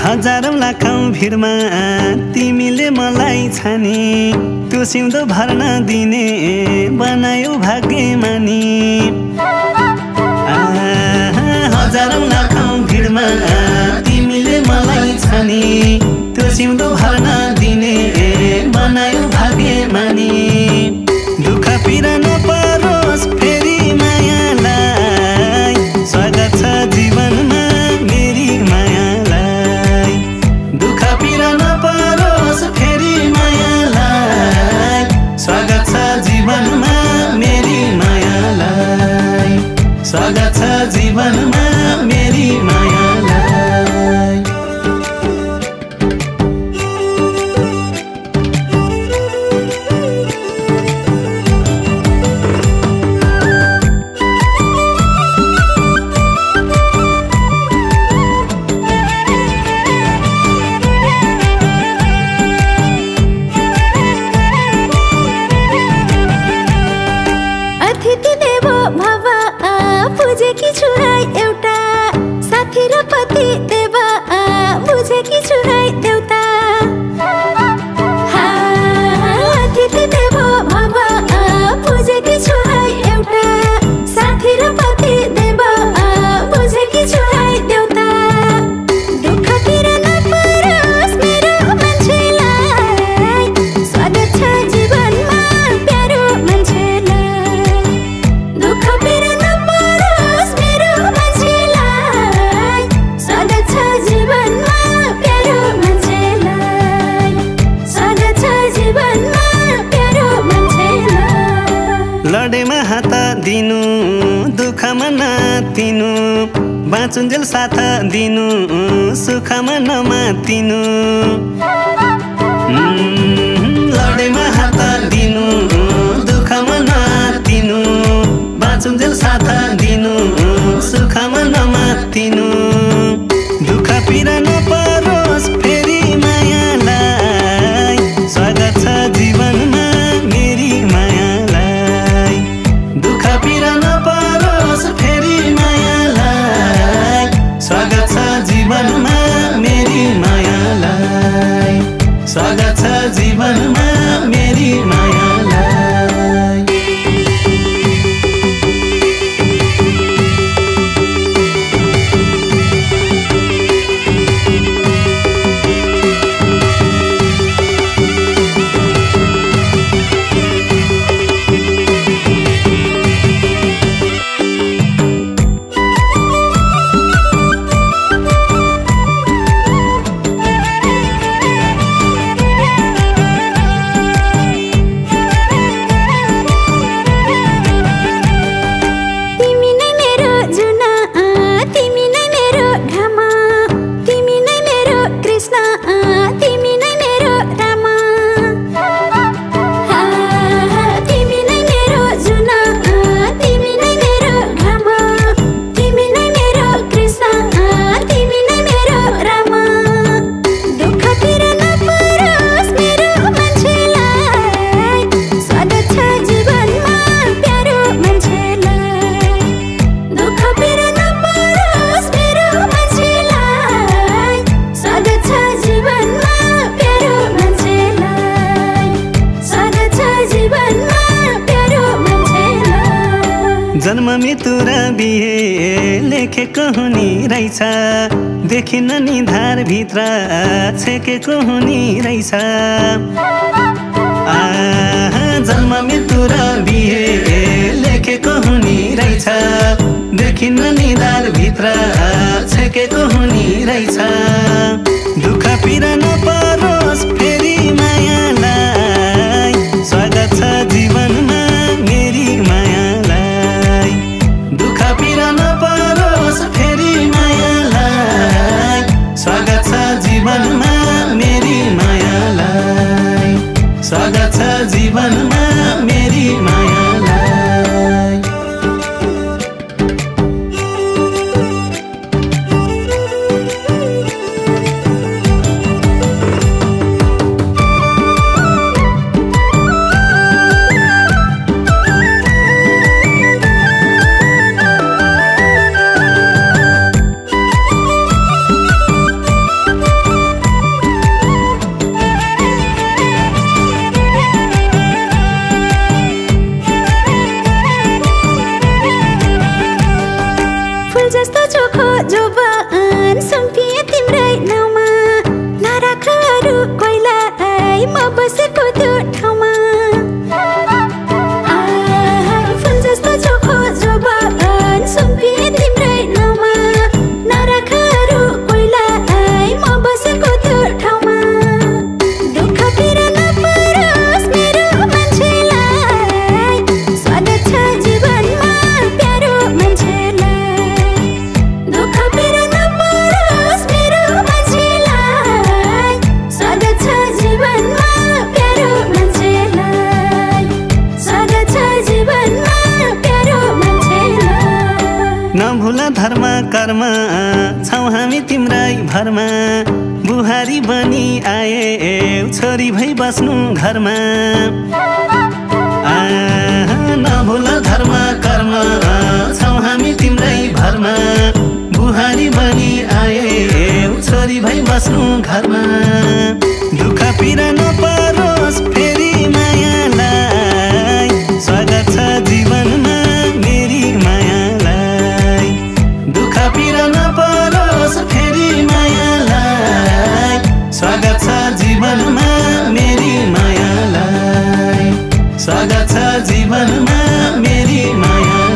हजारौं लाखौं भिडमा तिमीले मलाई छानी त्यो सिउँदो भर्न दिने बनायो भाग्यमानी हजारौं लाखौं भिडमा तिमीले मलाई छानी त्यो सिउँदो भर्न दिने बनायो भाग्यमानी दुःख पीडा नपरोस् फेरि मायालाई स्वागत छ जीवनमा मेरी मायालाई दुःख पीडा नपरोस् फेरि मायालाई स्वागत छ जीवनमा मेरी मायालाई स्वागत छ जीवनमा मेरी मायालाई बुझेकी छु है एउटा साथी र पति देव बुझेकी छु है देउता अतिथि देव भव बुझेकी छु है एउटा साथी र पति देव बुझेकी छु है देउता दुःख पीडा नपरोस् मेरो मान्छेलाई स्वागत छ जीवनमा प्यारो मान्छेलाई दुःख पीडा लडेमा हात दिनु दुःखमा नतिनु बाँचुन्जेल साथ दिनु सुखमा नमातिनु लडेमा हात दिनु दुःखमा नतिनु बाँचुन्जेल साथ दिनु सुखमा नमातिनु दुःख पीडा नपरोस् फेरि मायालाई स्वागत छ जीवनमा मेरी मायालाई दुःख पीडा नपरोस् फेरि मायालाई स्वागत छ जीवनमा मेरी मायालाई स्वागत छ जीवनमा मेरी मायालाई जन्म मृत्यु र बिहे लेखेको हुनी रहेछ, देखिन नि धार भित्र छेकेको हुनी रहेछ। जन्म मृत्यु र बिहे लेखेको हुनी रहेछ, देखिन नि धार भित्र छेकेको हुनी रहेछ। दुःख पीडा नपरोस् फेरि मायालाई, स्वागत छ जीवनमा मेरी मायालाई। दुःख पीडा नपरोस् फेरि मायालाई, स्वागत छ जीवनमा मेरी मायालाई। स्वागत छ जीवनमा मेरी मायालाई। नभुला धर्म कर्म छौ हामी तिम्रै भरमा, बुहारी बनी आए छोरी भई बस्नु घरमा। नभुला धर्म कर्म छौ हामी तिम्रै भरमा, बुहारी बनी आए छोरी भई बस्नु घरमा। दुःख पीडा नपरोस् फेरि मायालाई, स्वागत छ जीवनमा मेरी मायालाई। दुःख पीडा नपरोस् फेरि मायालाई, स्वागत छ जीवनमा मेरी मायालाई। स्वागत छ जीवनमा मेरी मायालाई।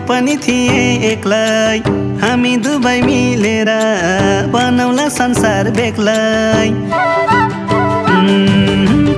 पनि थिए एक्लै, हामी दुबै मिलेर बनाउला संसार बेग्लै।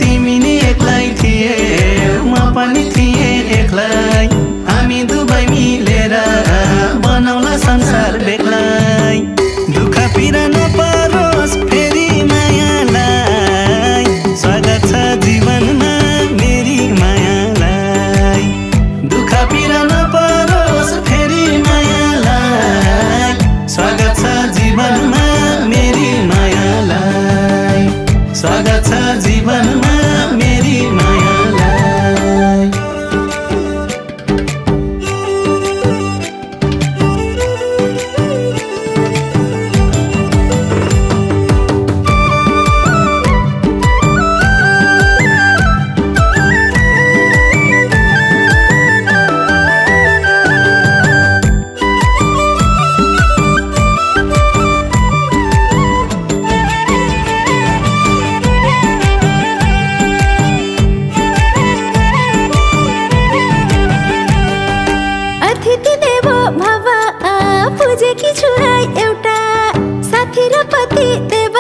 तिमी नि एक्लै थिए म पनि थिए एक्लै, हामी दुबै मिलेर बनाउला संसार बेग्लै। दुःख पीडा नपरोस् फेरि मायालाई, स्वागत छ जीवनमा मेरी मायालाई। दुःख पीडा नपरोस् फेरि मायालाई, स्वागत छ जीवनमा मेरी मायालाई। स्वागत छ जीवनमा मेरी मायालाई। भो भव बुझेकी छु है एउटा साथी र पति देव